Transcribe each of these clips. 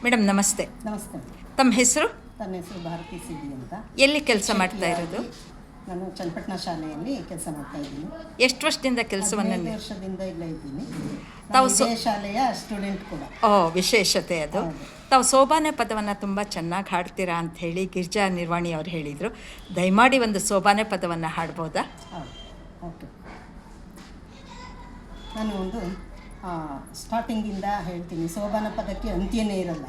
Madam ನಮಸ್ತೆ. ನಮಸ್ತೆ. ತಮ್ಮ ಹೆಸರು? ನನ್ನ ಹೆಸರು ಭಾರತಿ ಸಿಡಿ ಅಂತ. ಎಲ್ಲಿ ಕೆಲಸ ಮಾಡ್ತಾ ಇರೋದು? ನಾನು ಚನ್ನಪಟ್ಟಣ ಶಾಲೆಯಲ್ಲಿ ಕೆಲಸ ಮಾಡ್ತಾ ಇದ್ದೀನಿ. ಎಷ್ಟು ವರ್ಷದಿಂದ ಕೆಲಸವನ್ನು? 15 ವರ್ಷದಿಂದ ಇಲ್ಲೇ ಇದ್ದೀನಿ. ತಾವು ಇದೇ ಶಾಲೆಯ ಸ್ಟೂಡೆಂಟ್ ಕೂಡ. ವಿಶೇಷತೆ ಅದು. ತಾವು ಸೋಬಾನೆ ಪದವನ್ನು ತುಂಬ ಚೆನ್ನಾಗಿ ಹಾಡ್ತೀರಾ ಅಂತ ಹೇಳಿ ಗಿರಿಜಾ ನಿರ್ವಾಣಿ ಅವರು ಹೇಳಿದರು. ದಯಮಾಡಿ ಒಂದು ಸೋಬಾನೆ ಪದವನ್ನು ಹಾಡ್ಬೋದಾ? ಹೌದು, ಓಕೆ. ನಾನು ಒಂದು ಸ್ಟಾರ್ಟಿಂಗಿಂದ ಹೇಳ್ತೀನಿ. ಸೋಬಾನ ಪದಕ್ಕೆ ಅಂತ್ಯನೇ ಇರಲ್ಲ,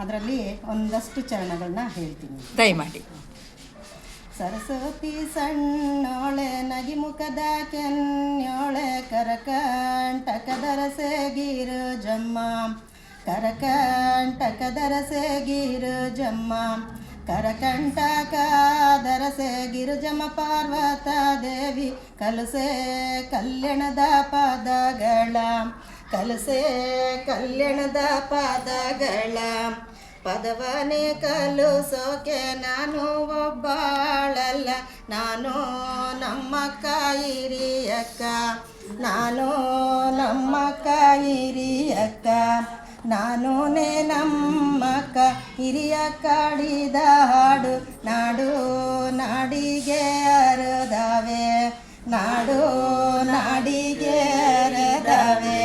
ಅದರಲ್ಲಿ ಒಂದಷ್ಟು ಚರಣಗಳನ್ನ ಹೇಳ್ತೀನಿ. ದಯಮಾಡಿ. ಸರಸ್ವತಿ ಸಣ್ಣೋಳೆ ನಗಿಮುಖದ ಕೆನ್ಯೋಳೆ ಕರಕಂಟಕದರಸೆ ಗಿರುಜಮ್ಮ ಕರಕಂಟಕದರಸೆ ಗಿರುಜಮ್ಮ ಕರಕಂಟಕದರಸೆ ಗಿರುಜಮ್ಮ ಪಾರ್ವತ ದೇವಿ ಕಲಸೆ ಕಲ್ಯಾಣದ ಪದಗಳ ಕಲಸೆ ಕಲ್ಯಾಣದ ಪದಗಳ ಪದವನೇ ಕಲಿಸೋಕೆ ನಾನು ಒಬ್ಬಾಳಲ್ಲ, ನಾನು ನಮ್ಮಕ್ಕ ಹಿರಿಯಕ್ಕ, ನಾನು ನಮ್ಮಕ್ಕ ಹಿರಿಯಕ್ಕ, ನಾನು ನಮ್ಮಕ್ಕ ಹಿರಿಯಕ್ಕ ಆಡಿದ ಹಾಡು ನಾಡು ನಾಡಿಗೆ ಅರದವೆ, ನಾಡು ನಾಡಿಗೆ ಅರದವೆ.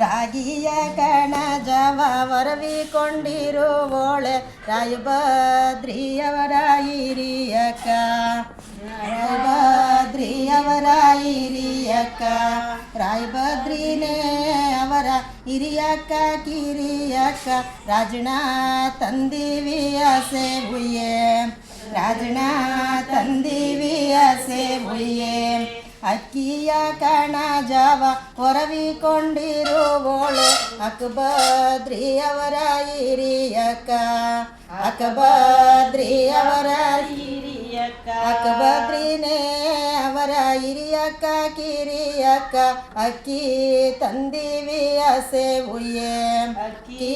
ರಾಗಿಯ ಕಣ ಜವ ವರವಿಕೊಂಡಿರುವೋಳೆ ರಾಯಭದ್ರಿಯವರ ಹಿರಿಯಕ್ಕ, ರಾಯಭದ್ರಿಯವರ ಹಿರಿಯಕ್ಕ, ರಾಯಭದ್ರಿನೇ ಅವರ ಹಿರಿಯಕ್ಕ ಕಿರಿಯಕ್ಕ. ರಾಜಣ ತಂದಿವಿಯ ಸೇವುಯೇ, ರಾಜಣ ತಂದಿವಿಯ ಸೇವುಯೇ. ಅಕ್ಕಿಯ ಕಣ ಜವ ಹೊರವಿಕೊಂಡಿರುವೋಳೆ ಅಕ್ಬದ್ರಿಯವರ ಹಿರಿಯಕ್ಕ, ಅಕ್ಬದ್ರಿಯವರ ಹಿರಿಯಕ್ಕ, ಅಕ್ಬದ್ರಿನೇ ಅವರ ಹಿರಿಯಕ್ಕ ಕಿರಿಯಕ್ಕ. ಅಕ್ಕಿ ತಂದಿವಿಯ ಸೇವುಯೇ, ಅಕ್ಕಿ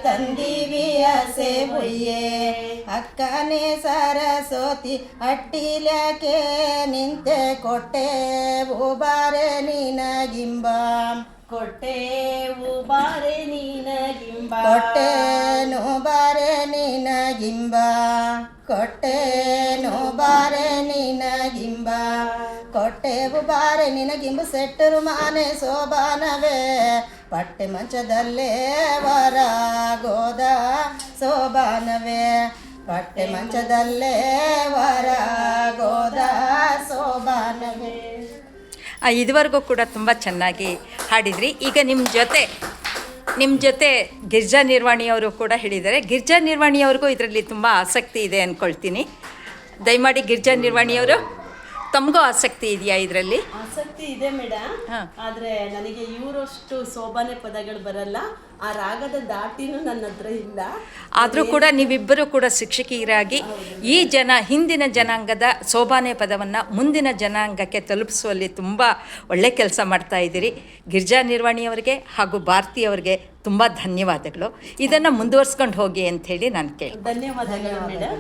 ತಂದಿವಿಯ ಸೇವುಯೇ. ಅಕ್ಕನೇ ಸರಸ್ವತಿ ಅಟ್ಟಿಲ್ಯಾಕೆ ನಿಂತೆ ಕೊಟ್ಟೆವು ಬಾರೆ ನಿನಗಿಂಬ, ಕೊಟ್ಟೆವು ಬಾರೆ ನಿನಗಿಂಬ, ಕೊಟ್ಟೆನು ಬಾರೆ ನಿನಗಿಂಬ, ಕೊಟ್ಟೆನು ಬಾರೆ ನಿನಗಿಂಬ, ಕೊಟ್ಟೆವು ಬಾರೆ ನಿನಗಿಂಬ. ಸೆಟ್ಟರು ಮಾನೆ ಸೋಬಾನವೇ ಪಟ್ಟೆ ಮಂಚದಲ್ಲೇ ವರಗೋದ ಸೋಬಾನವೇ, ಪಟ್ಟೆ ಮಂಚದಲ್ಲೇ ವರಗೋದ ಸೋಬಾನವೇ. ಇದುವರೆಗೂ ಕೂಡ ತುಂಬ ಚೆನ್ನಾಗಿ ಹಾಡಿದ್ರಿ. ಈಗ ನಿಮ್ಮ ಜೊತೆ ಗಿರಿಜಾ ನಿರ್ವಾಣಿಯವರು ಕೂಡ ಹೇಳಿದ್ದಾರೆ. ಗಿರಿಜಾ ನಿರ್ವಾಣಿಯವ್ರಿಗೂ ಇದರಲ್ಲಿ ತುಂಬ ಆಸಕ್ತಿ ಇದೆ ಅಂದ್ಕೊಳ್ತೀನಿ. ದಯಮಾಡಿ ಗಿರಿಜಾ ನಿರ್ವಾಣಿಯವರು, ತಮಗೂ ಆಸಕ್ತಿ ಇದೆಯಾ ಇದರಲ್ಲಿ? ಆಸಕ್ತಿ ಇದೆ ಮೇಡಮ್, ಆದರೆ ನನಗೆ ಇವರಷ್ಟು ಸೋಬಾನೆ ಪದಗಳು ಬರಲ್ಲ. ಆ ರಾಗದ ದಾಟಿನೂ ನನ್ನ ಹತ್ರ ಇಲ್ಲ. ಆದರೂ ಕೂಡ ನೀವಿಬ್ಬರು ಕೂಡ ಶಿಕ್ಷಕಿಯರಾಗಿ ಈ ಹಿಂದಿನ ಜನಾಂಗದ ಸೋಬಾನೆ ಪದವನ್ನು ಮುಂದಿನ ಜನಾಂಗಕ್ಕೆ ತಲುಪಿಸುವಲ್ಲಿ ತುಂಬ ಒಳ್ಳೆ ಕೆಲಸ ಮಾಡ್ತಾ ಇದ್ದೀರಿ. ಗಿರಿಜಾ ನಿರ್ವಾಣಿಯವರಿಗೆ ಹಾಗೂ ಭಾರತಿಯವರಿಗೆ ತುಂಬ ಧನ್ಯವಾದಗಳು. ಇದನ್ನು ಮುಂದುವರ್ಸ್ಕೊಂಡು ಹೋಗಿ ಅಂಥೇಳಿ ನಾನು ಕೇಳಿ. ಧನ್ಯವಾದಗಳು ಮೇಡಮ್.